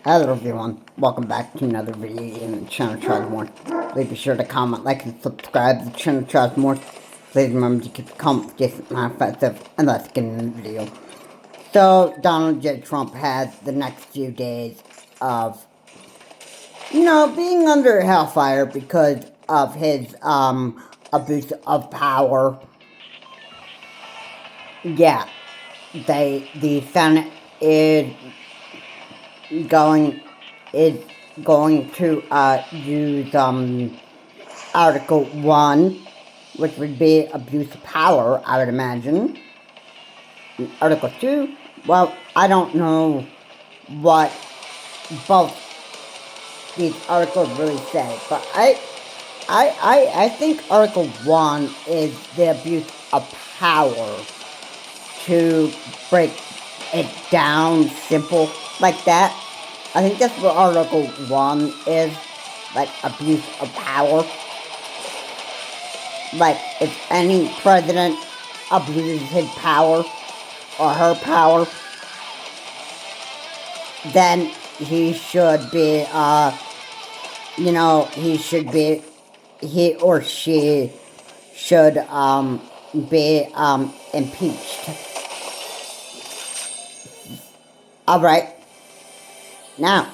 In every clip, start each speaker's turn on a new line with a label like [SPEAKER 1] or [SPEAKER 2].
[SPEAKER 1] Hello everyone, welcome back to another video in the channel Tries More. Please be sure to comment, like, and subscribe to the channel Tries More. Please remember to keep the comments decent and offensive, and let's get into the video. So, Donald J. Trump has the next few days of, being under hellfire because of his, abuse of power. Yeah, the Senate going is going to use Article 1, which would be abuse of power, I would imagine. Article 2, well, I don't know what both these articles really say, but I think Article 1 is the abuse of power, to break it down simple like that. I think that's what Article 1 is, like, abuse of power. Like, if any president abuses his power, or her power, then he should be, he or she should, be, impeached. Alright. Now,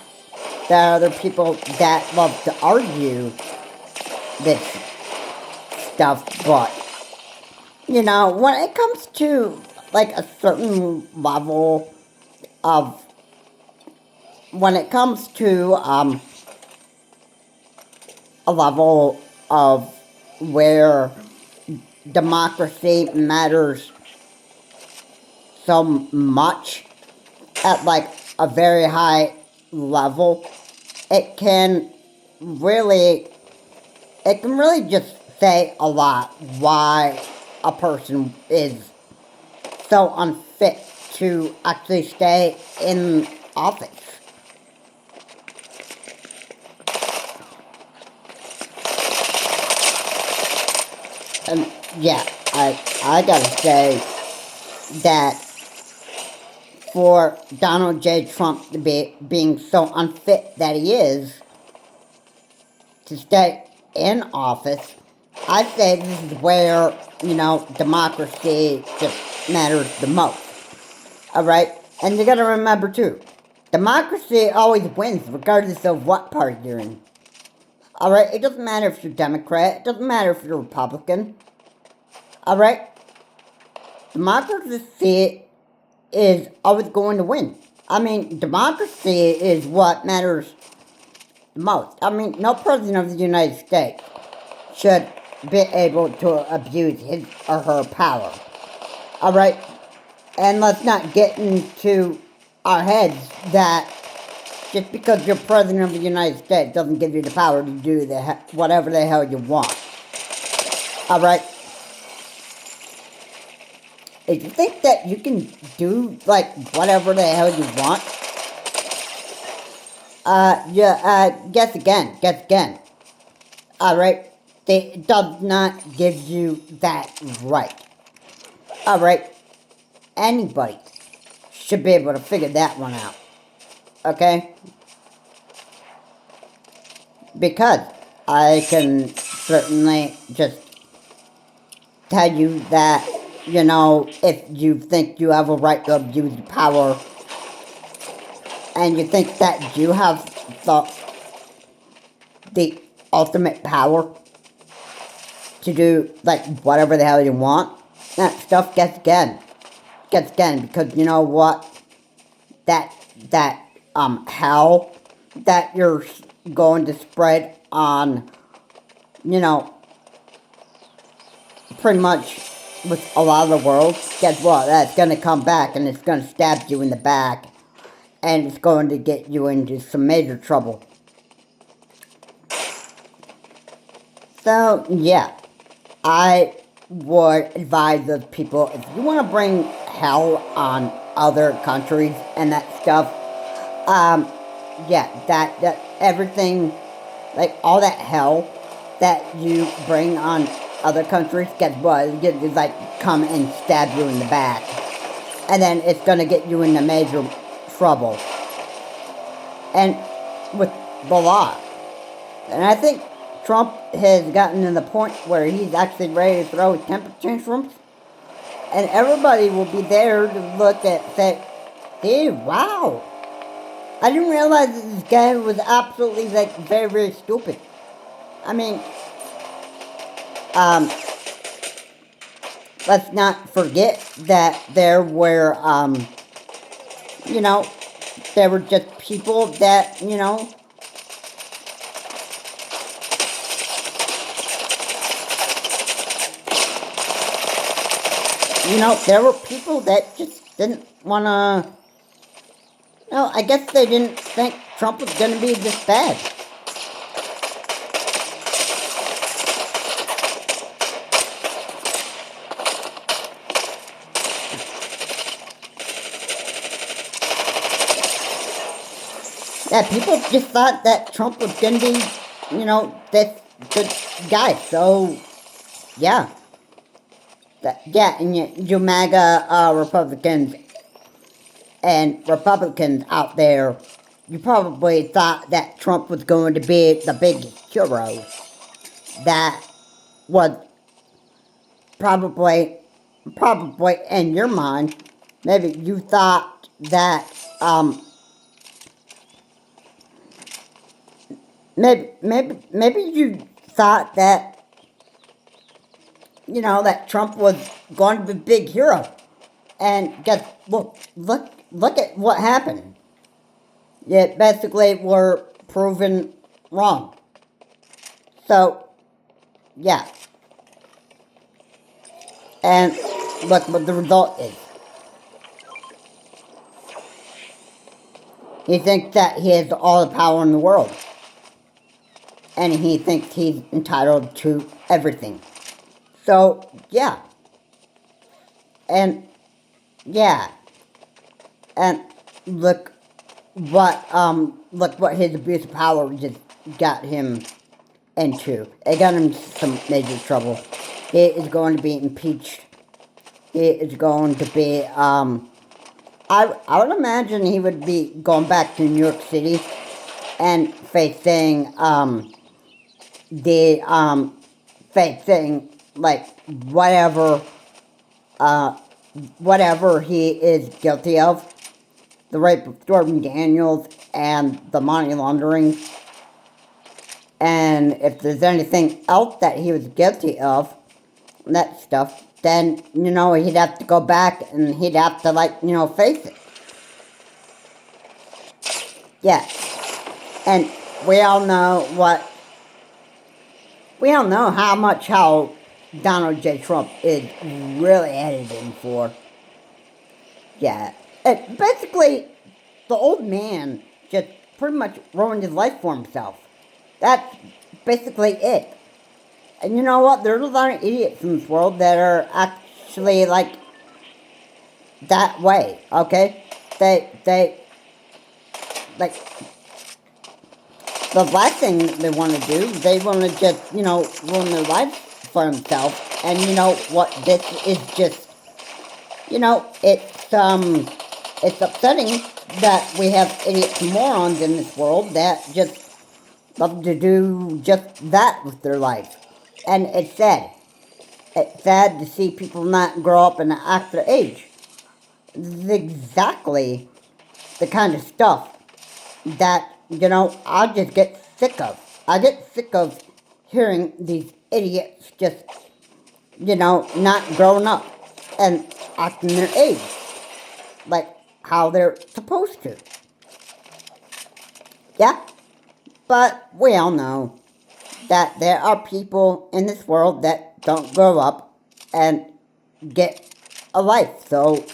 [SPEAKER 1] there are other people that love to argue this stuff, but, when it comes to, like, a certain level of, when it comes to, a level of where democracy matters so much, at, like, a very high level, it can really just say a lot why a person is so unfit to actually stay in office. And yeah, I gotta say that for Donald J. Trump to be being so unfit that he is to stay in office, I say this is where, democracy just matters the most. Alright? And you gotta remember too, democracy always wins regardless of what party you're in. Alright? It doesn't matter if you're Democrat, it doesn't matter if you're Republican. Alright? Democracy is always going to win. I mean, democracy is what matters the most. I mean, no president of the United States should be able to abuse his or her power. Alright? And let's not get into our heads that just because you're president of the United States doesn't give you the power to do whatever the hell you want. Alright? If you think that you can do, like, whatever the hell you want, guess again. Alright? It does not give you that right. Alright? Anybody should be able to figure that one out. Okay? Because I can certainly just tell you that, if you think you have a right to abuse power, and you think that you have the ultimate power to do, like, whatever the hell you want, that stuff gets again, because you know what, that hell that you're going to spread on, pretty much with a lot of the world, guess what, that's going to come back, and it's going to stab you in the back, and it's going to get you into some major trouble. So, yeah, I would advise those people, if you want to bring hell on other countries and that stuff, yeah, that everything, like, all that hell that you bring on other countries, guess what, it's gonna just, like, come and stab you in the back, and then it's gonna get you into major trouble. and with the law. And I think Trump has gotten to the point where he's actually ready to throw temper tantrums. And everybody will be there to look at, say, hey, wow. I didn't realize that this guy was absolutely, like, very, very stupid. I mean, let's not forget that there were, there were just people that, there were people that just didn't want to, I guess they didn't think Trump was going to be this bad. Yeah, people just thought that Trump was going to be, this good guy. So, yeah. And you MAGA Republicans and Republicans out there, you probably thought that Trump was going to be the big hero. That was probably in your mind, maybe you thought that, maybe you thought that, that Trump was going to be a big hero. And guess, look at what happened. It basically were proven wrong. So, yeah. And look what the result is. He thinks that he has all the power in the world. And he thinks he's entitled to everything. So, yeah. And, yeah. And look what his abuse of power just got him into. It got him into some major trouble. He is going to be impeached. He is going to be, I would imagine he would be going back to New York City and facing, like, whatever he is guilty of. The rape of Stormy Daniels and the money laundering. And if there's anything else that he was guilty of, that stuff, then, he'd have to go back and he'd have to, face it. Yeah. And we all know how Donald J. Trump is really headed in for. Yeah. And basically, the old man just pretty much ruined his life for himself. That's basically it. And you know what? There's a lot of idiots in this world that are actually, like, that way, okay? They, like, the last thing they want to do, they want to just, ruin their lives for themselves. And you know what? This is just, it's upsetting that we have idiots and morons in this world that just love to do just that with their life. And it's sad. It's sad to see people not grow up and act their age. This is exactly the kind of stuff that, I just get sick of. I get sick of hearing these idiots just, not growing up and acting their age. Like how they're supposed to. Yeah? But we all know that there are people in this world that don't grow up and get a life. So,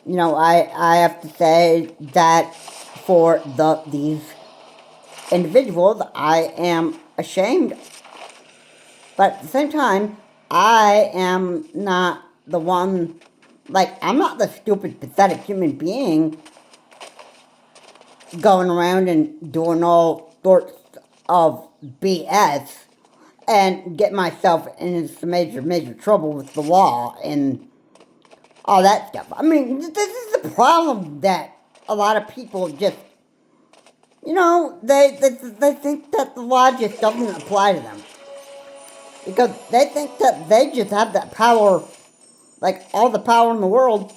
[SPEAKER 1] I have to say that for these individuals, I am ashamed. But at the same time, I am not the one, I'm not the stupid, pathetic human being going around and doing all sorts of BS and get myself into some major trouble with the law and all that stuff. I mean, this is the problem that a lot of people just they think that the law just doesn't apply to them. Because they think that they just have that power, like all the power in the world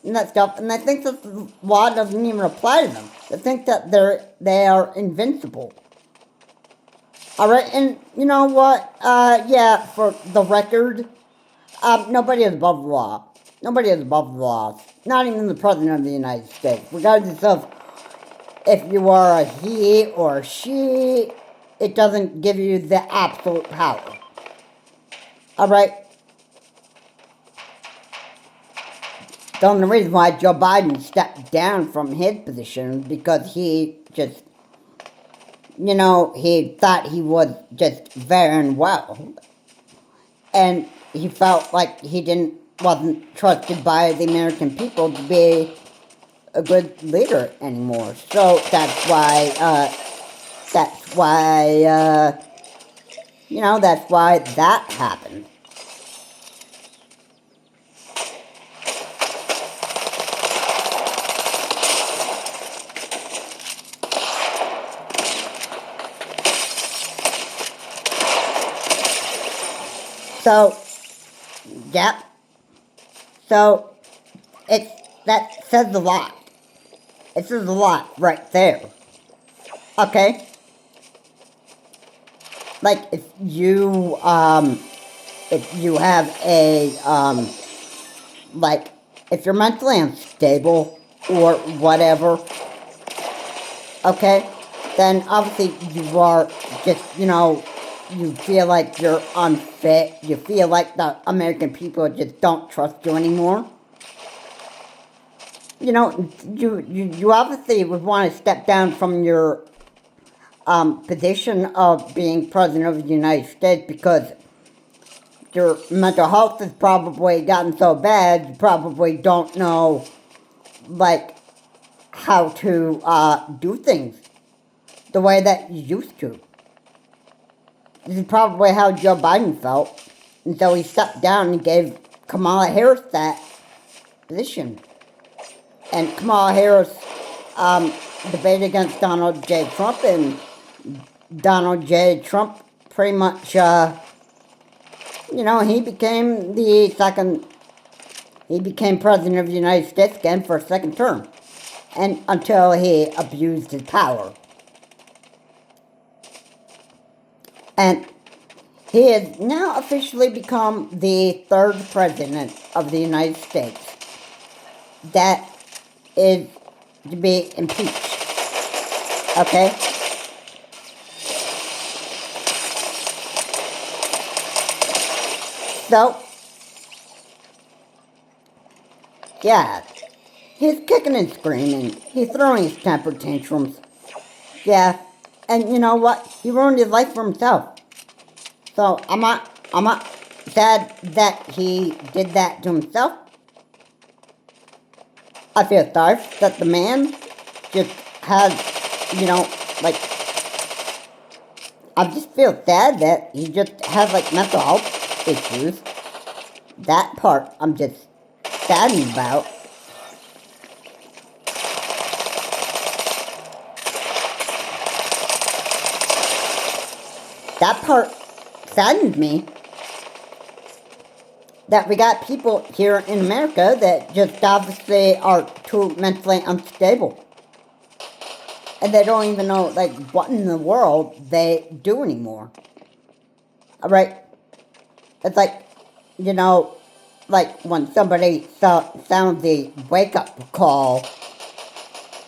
[SPEAKER 1] and that stuff, and they think that the law doesn't even apply to them. They think that they are invincible. Alright, and you know what? Yeah, for the record, nobody is above the law. Nobody is above the law. Not even the President of the United States. Regardless of if you are a he or a she, it doesn't give you the absolute power. Alright? The only reason why Joe Biden stepped down from his position because he just, he thought he was just very well. And he felt like he wasn't trusted by the American people to be a good leader anymore. So that's why that happened. So, yep. So, that says a lot. It says a lot right there. Okay? Like, if you have if you're mentally unstable or whatever, okay, then obviously you are just, you feel like you're unfit. You feel like the American people just don't trust you anymore. You obviously would want to step down from your position of being President of the United States because your mental health has probably gotten so bad you probably don't know, like, how to do things the way that you used to. This is probably how Joe Biden felt. And so he stepped down and gave Kamala Harris that position. And Kamala Harris debated against Donald J. Trump, and Donald J. Trump pretty much, he became President of the United States again for a second term. And until he abused his power. And he has now officially become the third president of the United States that is to be impeached. Okay? So, yeah, he's kicking and screaming. He's throwing his temper tantrums. Yeah, and you know what? He ruined his life for himself. So, I'm not sad that he did that to himself. I feel sorry that the man just has, I just feel sad that he just has, mental health issues. That part I'm just saddened about. That part saddened me. That we got people here in America that just obviously are too mentally unstable. And they don't even know, what in the world they do anymore. Alright? It's when somebody sounds the wake-up call,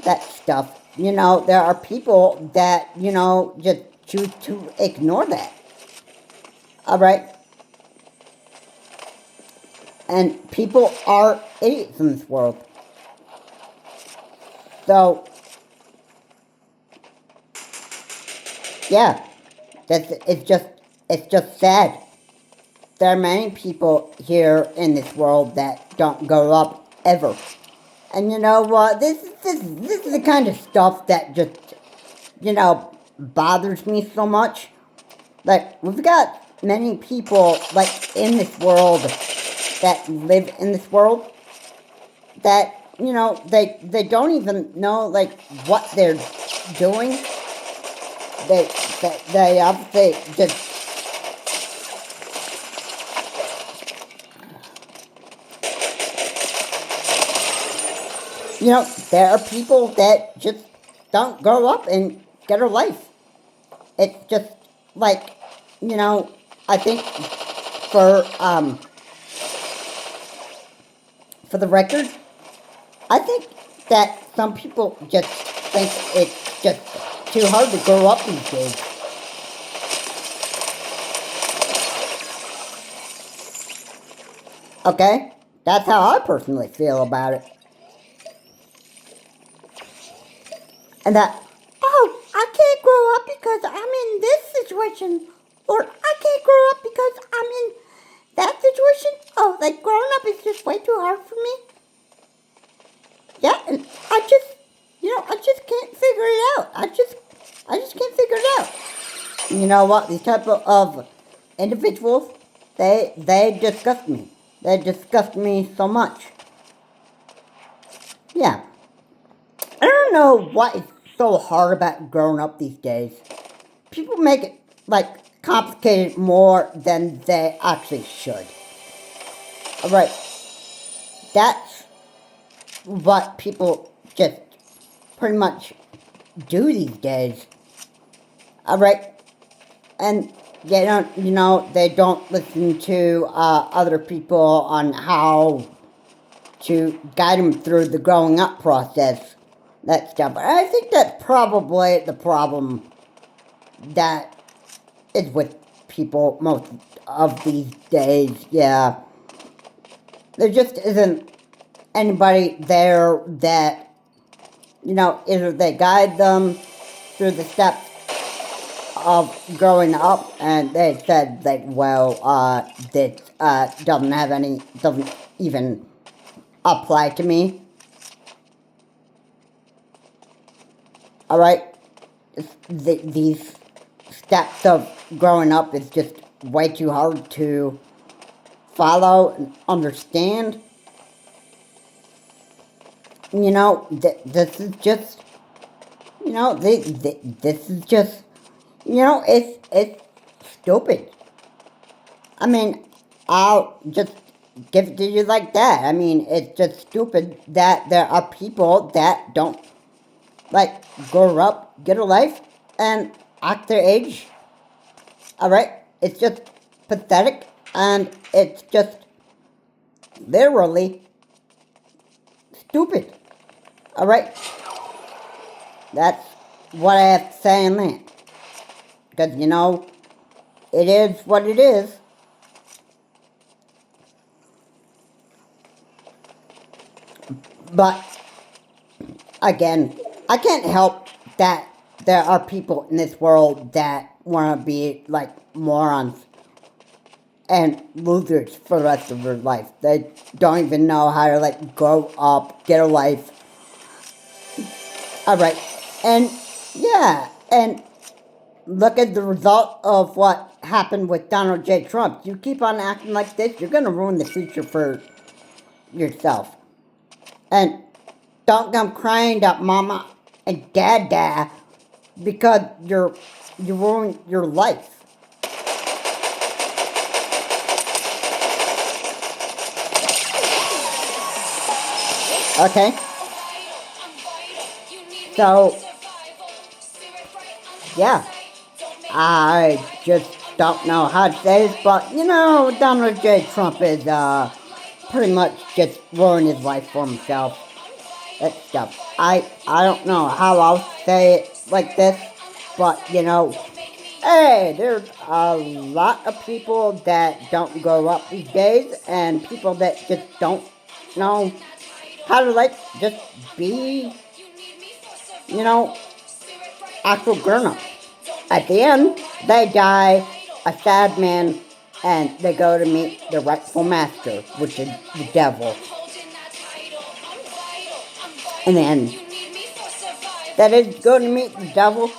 [SPEAKER 1] that stuff, there are people that, just choose to ignore that. Alright? And people are idiots in this world. So, yeah, it's just sad. There are many people here in this world that don't grow up ever. And you know what, this is the kind of stuff that just, bothers me so much. We've got many people, in this world that live in this world that, they don't even know, what they're doing, they obviously just, there are people that just don't grow up and get a life. It's just like, I think for, for the record, I think that some people just think it's just too hard to grow up these days. Okay? That's how I personally feel about it. And that, oh, I can't grow up because I'm in this situation. Or I can't grow up because I'm in that situation. Oh, like growing up is just way too hard for me. Yeah, and I just can't figure it out. I just can't figure it out. You know what? These type of individuals, they disgust me. They disgust me so much. Yeah. I don't know what is so hard about growing up these days. People make it, like, complicated more than they actually should. Alright. That's what people just pretty much do these days. Alright. And they don't listen to other people on how to guide them through the growing up process. That stuff. I think that's probably the problem that is with people most of these days. Yeah. There just isn't anybody there that, either they guide them through the steps of growing up, and they said, like, well, this doesn't even apply to me. Alright? These steps of growing up is just way too hard to follow and understand. This is just, this is just, it's stupid. I mean, I'll just give it to you like that. I mean, it's just stupid that there are people that don't, like, grow up, get a life, and act their age. Alright? It's just pathetic, and it's just literally stupid. Alright? That's what I have to say on that. Because, it is what it is. But, again, I can't help that there are people in this world that want to be, like, morons and losers for the rest of their life. They don't even know how to, like, grow up, get a life. Alright, and, yeah, and look at the result of what happened with Donald J. Trump. You keep on acting like this, you're going to ruin the future for yourself. And don't come crying to mama and dada because you ruined your life. Okay? So, yeah. I just don't know how to say this, but, Donald J. Trump is, pretty much just ruined his life for himself. That stuff. I don't know how I'll say it like this, but, hey, there's a lot of people that don't grow up these days, and people that just don't know how to, like, just be, actual grown-ups. At the end, they die a sad man, and they go to meet the rightful master, which is the devil. And then, that is going to meet the devil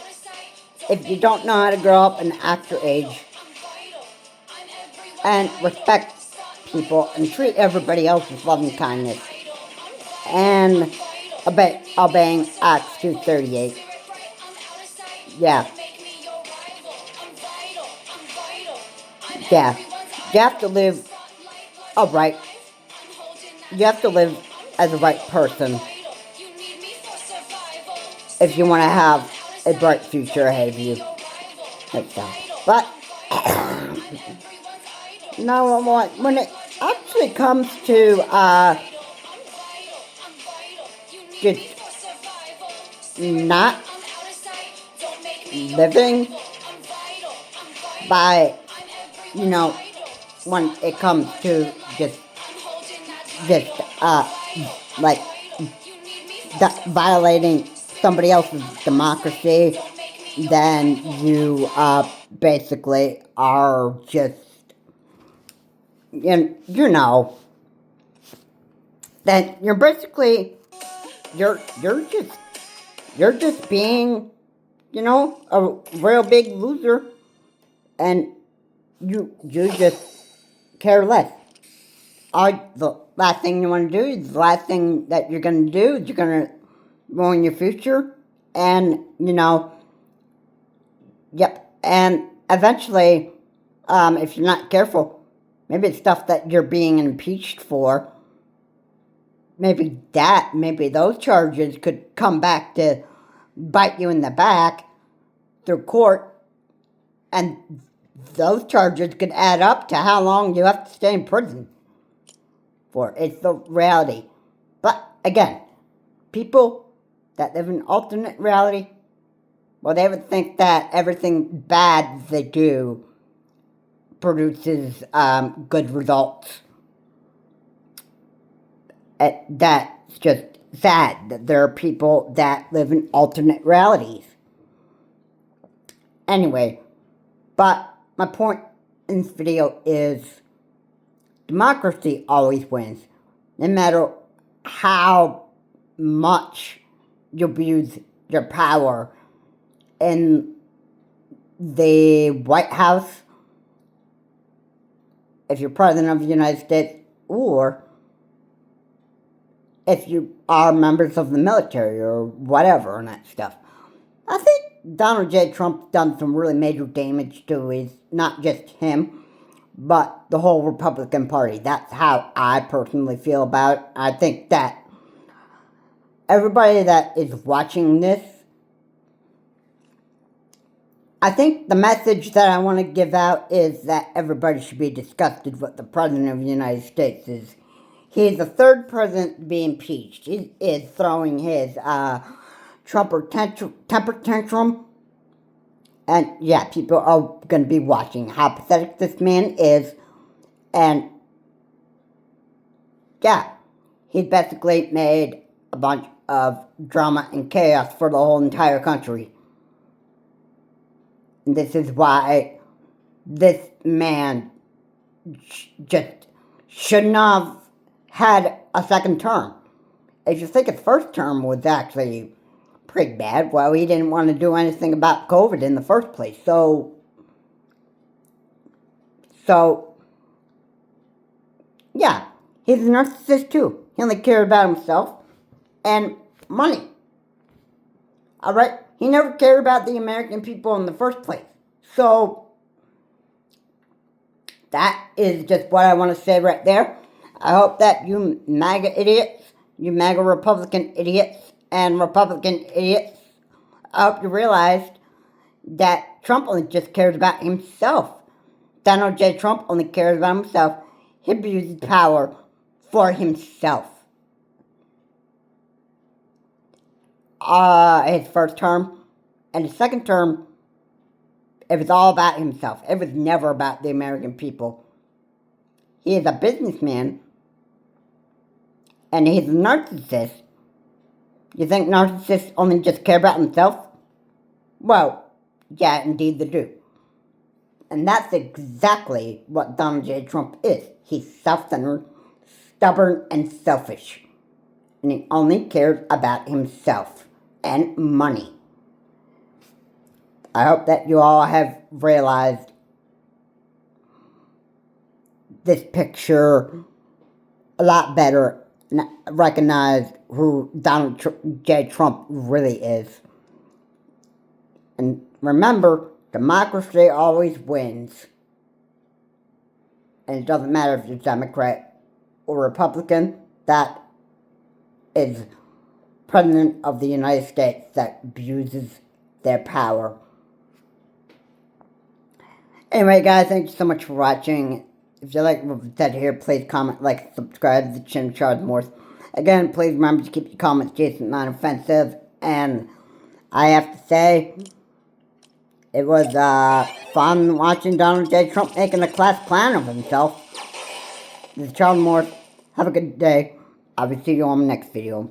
[SPEAKER 1] if you don't know how to grow up and act your age. And respect people and treat everybody else with loving kindness. And obeying Acts 2:38. Yeah. Yeah. You have to live a right. You have to live as a right person if you want to have a bright future ahead of you. That's all. But no, when it actually comes to just not living by, when it comes to just like violating somebody else's democracy, then you basically are just, you know, then you're basically, you're just being, a real big loser, and you just care less. The last thing you want to do is the last thing that you're going to do is you're going to ruin your future, and, yep, and eventually, if you're not careful, maybe it's stuff that you're being impeached for, maybe those charges could come back to bite you in the back through court, and those charges could add up to how long you have to stay in prison for. It's the reality. But again, people that live in alternate reality, well, they would think that everything bad they do produces good results. That's just sad that there are people that live in alternate realities. Anyway, but my point in this video is democracy always wins, no matter how much you abuse your power in the White House, if you're President of the United States, or if you are members of the military or whatever and that stuff. I think Donald J. Trump's done some really major damage to his, not just him, but the whole Republican Party. That's how I personally feel about it. I think that everybody that is watching this, I think the message that I want to give out is that everybody should be disgusted with the President of the United States. He's the third president to be impeached. He is throwing his temper tantrum. And yeah, people are going to be watching how pathetic this man is. And yeah, he's basically made a bunch of drama and chaos for the whole entire country. And this is why this man just shouldn't have had a second term. If you think his first term was actually pretty bad, well, he didn't want to do anything about COVID in the first place. So yeah, he's a narcissist too. He only cared about himself and money. Alright? He never cared about the American people in the first place. So that is just what I want to say right there. I hope that you MAGA idiots, you MAGA Republican idiots, and Republican idiots, I hope you realized that Trump only just cares about himself. Donald J. Trump only cares about himself. He abuses power for himself. His first term and his second term, it was all about himself. It was never about the American people. He is a businessman, and he's a narcissist. You think narcissists only just care about themselves? Well, yeah, indeed they do. And that's exactly what Donald J. Trump is. He's self-centered, stubborn, and selfish. And he only cares about himself and money. I hope that you all have realized this picture a lot better and recognized who Donald J. Trump really is. And remember, democracy always wins. And it doesn't matter if you're Democrat or Republican, that is President of the United States that abuses their power. Anyway, guys, thank you so much for watching. If you like what we said here, please comment, like, subscribe to the Chin Charge Morse. Again, please remember to keep your comments decent, non-offensive. And I have to say, it was fun watching Donald J. Trump making a class clown of himself. This is Charles Morse. Have a good day. I will see you on the next video.